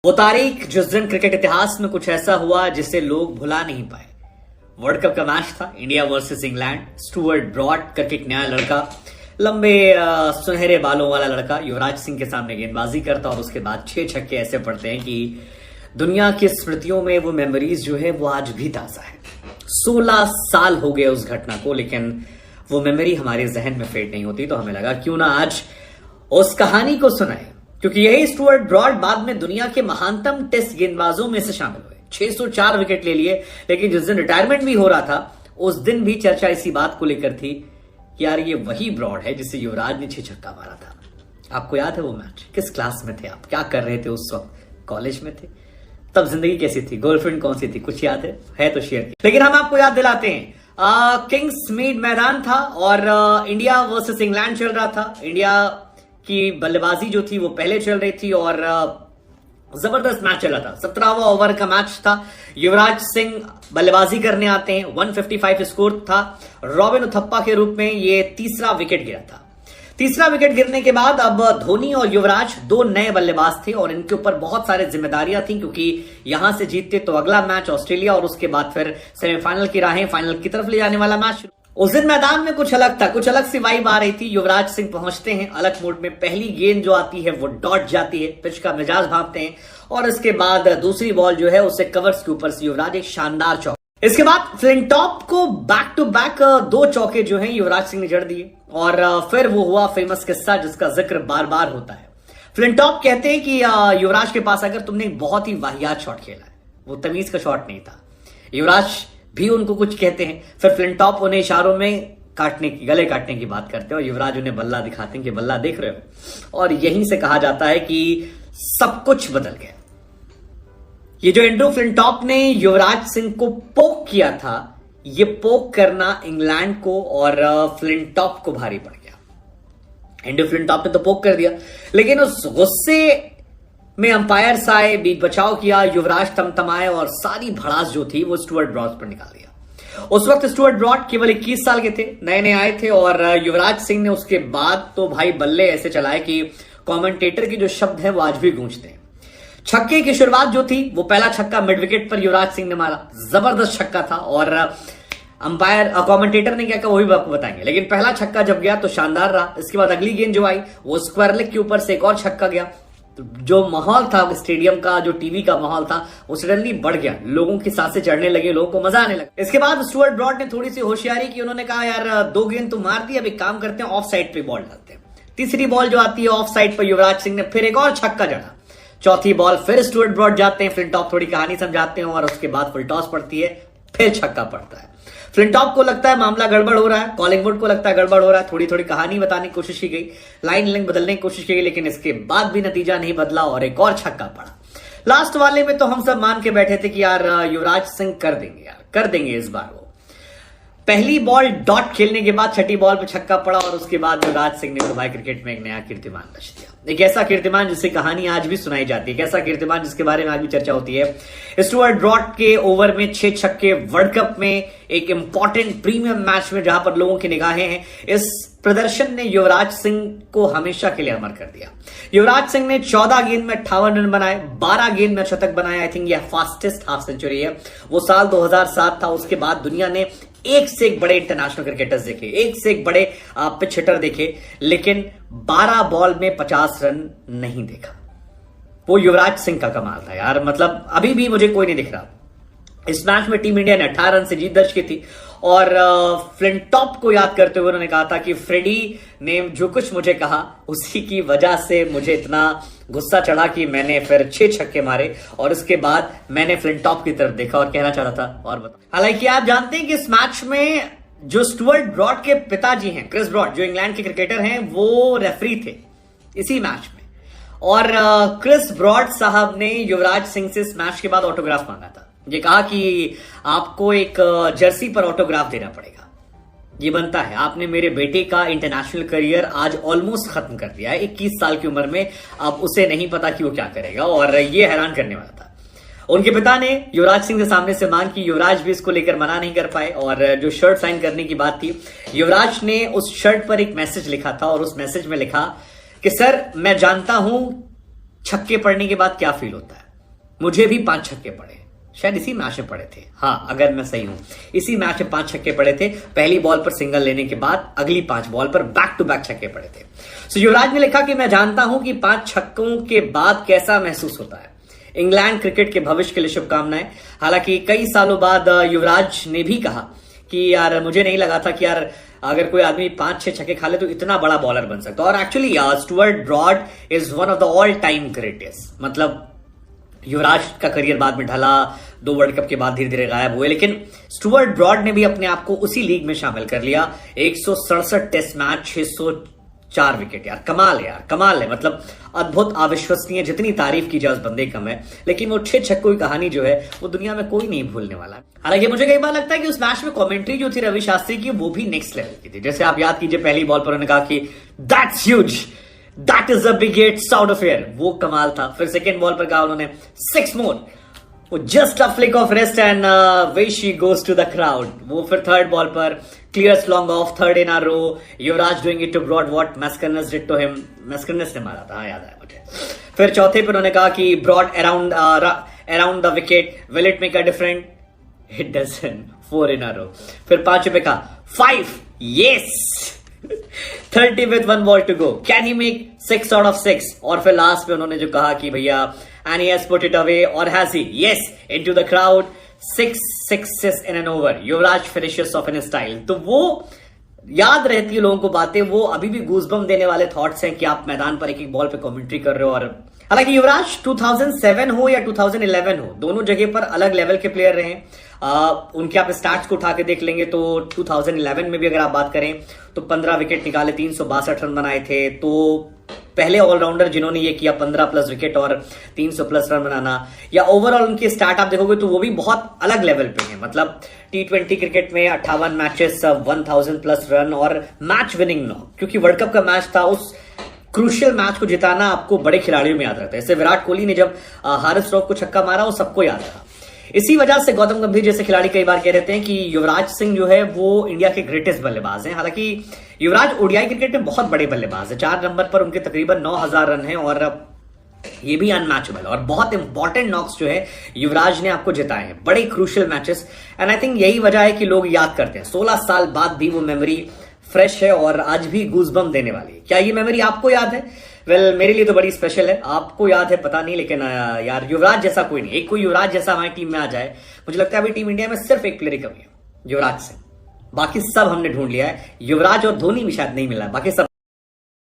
वो तारीख जिस दिन क्रिकेट इतिहास में कुछ ऐसा हुआ जिसे लोग भुला नहीं पाए। वर्ल्ड कप का मैच था, India versus England. Stuart Broad करके एक नया लड़का, लंबे सुनहरे बालों वाला लड़का युवराज सिंह के सामने गेंदबाजी करता और उसके बाद 6 छक्के ऐसे पड़ते हैं कि दुनिया की स्मृतियों में वो मेमोरीज जो है वो आज भी ताजा है। 16 साल हो गए उस घटना को, लेकिन वो मेमोरी हमारे जहन में फेड नहीं होती। तो हमें लगा क्यों ना आज उस कहानी को सुनाए, क्योंकि यही स्टुअर्ट ब्रॉड बाद में दुनिया के महानतम टेस्ट गेंदबाजों में से शामिल हुए। 604 विकेट ले लिए, लेकिन जिस दिन रिटायरमेंट भी हो रहा था उस दिन भी चर्चा इसी बात को लेकर थी कि यार ये वही ब्रॉड है जिसे युवराज ने 6 छक्का मारा था। आपको याद है वो मैच? किस क्लास में थे आप? क्या कर रहे थे उस वक्त? कॉलेज में थे? तब जिंदगी कैसी थी? गर्लफ्रेंड कौन सी थी? कुछ याद है तो शेयर कीजिए। लेकिन हम आपको याद दिलाते हैं, किंग्स मीड मैदान था और इंडिया वर्सेस इंग्लैंड चल रहा था। इंडिया की बल्लेबाजी जो थी वो पहले चल रही थी और जबरदस्त मैच चला था। 17वां ओवर का मैच था। युवराज सिंह बल्लेबाजी करने आते हैं। 155 स्कोर था। रॉबिन उथप्पा के रूप में ये तीसरा विकेट गिरा था। तीसरा विकेट गिरने के बाद अब धोनी और युवराज 2 नए बल्लेबाज थे और इनके ऊपर बहुत सारे जिम्मेदारियां थी, क्योंकि यहां से जीतते तो अगला मैच ऑस्ट्रेलिया और उसके बाद फिर सेमीफाइनल की राहें फाइनल की तरफ ले जाने वाला मैच। उस दिन मैदान में कुछ अलग था, कुछ अलग सी वाइब आ रही थी। युवराज सिंह पहुंचते हैं अलग मोड में। पहली गेंद जो आती है वो डॉट जाती है, पिच का मिजाज भांपते हैं और इसके बाद दूसरी बॉल जो है उसे कवर्स के ऊपर से युवराज एक शानदार चौका। इसके बाद फ्लिंटॉप को बैक टू बैक 2 चौके जो हैं युवराज सिंह ने जड़ दिए और फिर वो हुआ फेमस किस्सा जिसका जिक्र बार बार होता है। फ्लिंटॉप कहते हैं कि युवराज के पास अगर तुमने एक बहुत ही वाहियात शॉट खेला है, वो तमीज का शॉट नहीं था। युवराज भी उनको कुछ कहते हैं, फिर फ्लिंटॉप उन्हें इशारों में गले काटने की बात करते हैं और युवराज उन्हें बल्ला दिखाते हैं कि बल्ला देख रहे हो। और यहीं से कहा जाता है कि सब कुछ बदल गया। ये जो एंड्रू फ्लिंटॉप ने युवराज सिंह को पोक किया था, ये पोक करना इंग्लैंड को और फ्लिंटॉप को भारी पड़ गया। एंड्रू फ्लिंटॉप ने तो पोक कर दिया, लेकिन उस गुस्से में अंपायर्स आए, बीच बचाव किया, युवराज तमतमाए और सारी भड़ास जो थी वो स्टुअर्ट ब्रॉड पर निकाल दिया। उस वक्त स्टुअर्ट ब्रॉड केवल 21 साल के थे, नए नए आए थे और युवराज सिंह ने उसके बाद तो भाई बल्ले ऐसे चलाए कि कमेंटेटर के जो शब्द हैं वो आज भी गूंजते हैं। छक्के की शुरुआत जो थी वो पहला छक्का मिड विकेट पर युवराज सिंह ने मारा, जबरदस्त छक्का था और अंपायर कमेंटेटर ने क्या कहा वो भी आपको बताएंगे। लेकिन पहला छक्का जब गया तो शानदार रहा। इसके बाद अगली गेंद जो आई वो स्क्वायर लेग के ऊपर से एक और छक्का गया। जो माहौल था स्टेडियम का, जो टीवी का माहौल था, वो सडनली बढ़ गया। लोगों की सांसें चढ़ने लगे, लोगों को मजा आने लगा। इसके बाद स्टुअर्ट ब्रॉड ने थोड़ी सी होशियारी की। उन्होंने कहा यार 2 गेंद तो मार दी, अब एक काम करते हैं, ऑफ साइड पे बॉल डालते हैं। तीसरी बॉल जो आती है ऑफ साइड पर युवराज सिंह ने फिर एक और छक्का जड़ा। चौथी बॉल फिर स्टुअर्ट ब्रॉड जाते हैं। फ्लिंटॉप थोड़ी कहानी समझाते हैं और उसके बाद फुल टॉस पड़ती है, फिर छक्का पड़ता है। फ्लिंटॉप को लगता है मामला गड़बड़ हो रहा है, कॉलिंगवुड को लगता है गड़बड़ हो रहा है। थोड़ी थोड़ी कहानी बताने की कोशिश की गई, लाइन लिंक बदलने की कोशिश की गई, लेकिन इसके बाद भी नतीजा नहीं बदला और एक और छक्का पड़ा। लास्ट वाले में तो हम सब मान के बैठे थे कि यार युवराज सिंह कर देंगे, यार कर देंगे इस बार। वो पहली बॉल डॉट खेलने के बाद 6ठी बॉल पे छक्का पड़ा और उसके बाद युवराज सिंह ने भाई क्रिकेट में एक नया कीर्तिमान रच दिया। एक ऐसा कीर्तिमान जिससे कहानी आज भी सुनाई जाती है, एक ऐसा कीर्तिमान जिसके बारे में आज भी चर्चा होती है। स्टुअर्ट ब्रॉड के ओवर में 6 छक्के, वर्ल्ड कप में एक इंपॉर्टेंट प्रीमियम मैच में जहां पर लोगों की निगाहें हैं, इस प्रदर्शन ने युवराज सिंह को हमेशा के लिए अमर कर दिया। युवराज सिंह ने 14 गेंद में 58 रन बनाए, 12 गेंद में शतक बनाए। आई थिंक यह फास्टेस्ट हाफ सेंचुरी है। वो साल 2007 था। उसके बाद दुनिया ने एक से एक बड़े इंटरनेशनल क्रिकेटर्स देखे, एक से एक बड़े पिच हिटर देखे, लेकिन 12 बॉल में 50 रन नहीं देखा। वो युवराज सिंह का कमाल था यार। मतलब अभी भी मुझे कोई नहीं दिख रहा। इस मैच में टीम इंडिया ने 18 रन से जीत दर्ज की थी और फ्लिंटॉप को याद करते हुए उन्होंने कहा था कि फ्रेडी ने जो कुछ मुझे कहा उसी की वजह से मुझे इतना गुस्सा चढ़ा कि मैंने फिर 6 छक्के मारे और उसके बाद मैंने फ्लिंटॉप की तरफ देखा और कहना चाह रहा था और बता। हालांकि आप जानते हैं कि इस मैच में जो स्टुअर्ट ब्रॉड के पिताजी हैं, क्रिस ब्रॉड, जो इंग्लैंड के क्रिकेटर हैं, वो रेफरी थे इसी मैच में। और क्रिस ब्रॉड साहब ने युवराज सिंह से इस मैच के बाद ऑटोग्राफ मांगा था। ये कहा कि आपको एक जर्सी पर ऑटोग्राफ देना पड़ेगा, ये बनता है। आपने मेरे बेटे का इंटरनेशनल करियर आज ऑलमोस्ट खत्म कर दिया है। 21 साल की उम्र में अब उसे नहीं पता कि वो क्या करेगा और ये हैरान करने वाला था। उनके पिता ने युवराज सिंह के सामने से मांग की, युवराज भी इसको लेकर मना नहीं कर पाए और जो शर्ट साइन करने की बात थी, युवराज ने उस शर्ट पर एक मैसेज लिखा था और उस मैसेज में लिखा कि सर मैं जानता हूं छक्के पड़ने के बाद क्या फील होता है, मुझे भी 5 छक्के पड़े, शायद इसी मैच में पड़े थे, हाँ अगर मैं सही हूं, इसी मैच में 5 छक्के पड़े थे। पहली बॉल पर सिंगल लेने के बाद अगली 5 बॉल पर बैक टू बैक छक्के पड़े थे। सो युवराज ने लिखा कि मैं जानता हूं कि 5 छक्कों के बाद कैसा महसूस होता है। इंग्लैंड क्रिकेट के भविष्य के लिए शुभकामनाएं। हालांकि कई सालों बाद युवराज ने भी कहा कि यार मुझे नहीं लगा था कि यार अगर कोई आदमी 5-6 छक्के खा ले तो इतना बड़ा बॉलर बन सकता है। और actually Stuart Broad is one of the all time greatest. मतलब युवराज का करियर बाद में ढला, 2 वर्ल्ड कप के बाद धीरे धीरे गायब हुए, लेकिन स्टुअर्ट ब्रॉड ने भी अपने आप को उसी लीग में शामिल कर लिया। 167 टेस्ट मैच, 604 विकेट। यार कमाल है, यार कमाल है, मतलब अद्भुत, अविश्वसनीय। जितनी तारीफ की जाए उस बंदे कम है, लेकिन वो 6 छक्कों की कहानी जो है वो दुनिया में कोई नहीं भूलने वाला। हालांकि मुझे कई बार लगता है कि उस मैच में कमेंट्री जो थी रवि शास्त्री की वो भी नेक्स्ट लेवल की थी। जैसे आप याद कीजिए, पहली बॉल पर उन्होंने कहा कि that's huge, that is a big hit out of air, वो कमाल था। फिर सेकेंड बॉल पर कहा उन्होंने 6 मोर, वो just a flick of wrist and way she goes to the crowd. वो फिर थर्ड बॉल पर clears long off, third in a row, Yuvraj doing it to Broad what Mascarenhas did to him. Mascarenhas ने मारा था, याद आया मुझे। फिर चौथे पे उन्होंने कहा कि Broad around the wicket, will it make a different, it doesn't, 4 in a row. फिर 5 पे कहा 5 yes, 30 with 1 ball to go, can he make 6 out of 6? और फिर लास्ट में उन्होंने जो कहा कि भैया and he has put it away, or has he? Yes, into the crowd, 6 sixes in an over. Yuvraj finishes off in his style. तो वो याद रहती है लोगों को बातें, वो अभी भी गूजबम देने वाले थॉट्स हैं कि आप मैदान पर एक एक बॉल पे कमेंट्री कर रहे हो। और हालांकि युवराज 2007 हो या 2011 हो, दोनों जगह पर अलग लेवल के प्लेयर रहे। उनके आप स्टार्ट्स को उठा के देख लेंगे तो 2011 में भी अगर आप बात करें तो 15 विकेट निकाले, 362 रन बनाए थे। तो पहले ऑलराउंडर जिन्होंने ये किया 15 प्लस विकेट और 300 प्लस रन बनाना, या ओवरऑल उनकी स्टार्ट आप देखोगे तो वो भी बहुत अलग लेवल पे है। मतलब T20 क्रिकेट में 58 मैचेस, 1000 प्लस रन और मैच विनिंग नॉक, क्योंकि वर्ल्ड कप का मैच था, उस क्रूशियल मैच को जिताना आपको बड़े खिलाड़ियों में याद रहता है। जैसे विराट कोहली ने जब हारिस श्रॉफ को छक्का मारा, वो सबको याद रहा। इसी वजह से गौतम गंभीर जैसे खिलाड़ी कई बार कह रहते हैं कि युवराज सिंह जो है वो इंडिया के ग्रेटेस्ट बल्लेबाज हैं। हालांकि युवराज ओडीआई क्रिकेट में बहुत बड़े बल्लेबाज है, 4 नंबर पर उनके तकरीबन 9000 रन हैं और ये भी अनमैचेबल। और बहुत इंपॉर्टेंट नॉक्स जो है युवराज ने आपको जिताए हैं, बड़े crucial matches. And I think यही वजह है कि लोग याद करते हैं। 16 साल बाद भी वो मेमोरी फ्रेश है और आज भी गूजबम देने वाली है। क्या ये मेमोरी आपको याद है? वेल, मेरे लिए तो बड़ी स्पेशल है। आपको याद है पता नहीं, लेकिन यार युवराज जैसा कोई नहीं। एक कोई युवराज जैसा हमारी टीम में आ जाए, मुझे लगता है अभी टीम इंडिया में सिर्फ एक प्लेयर ही कमी है, युवराज सिंह। बाकी सब हमने ढूंढ लिया है, युवराज और धोनी भी शायद नहीं मिला है, बाकी सब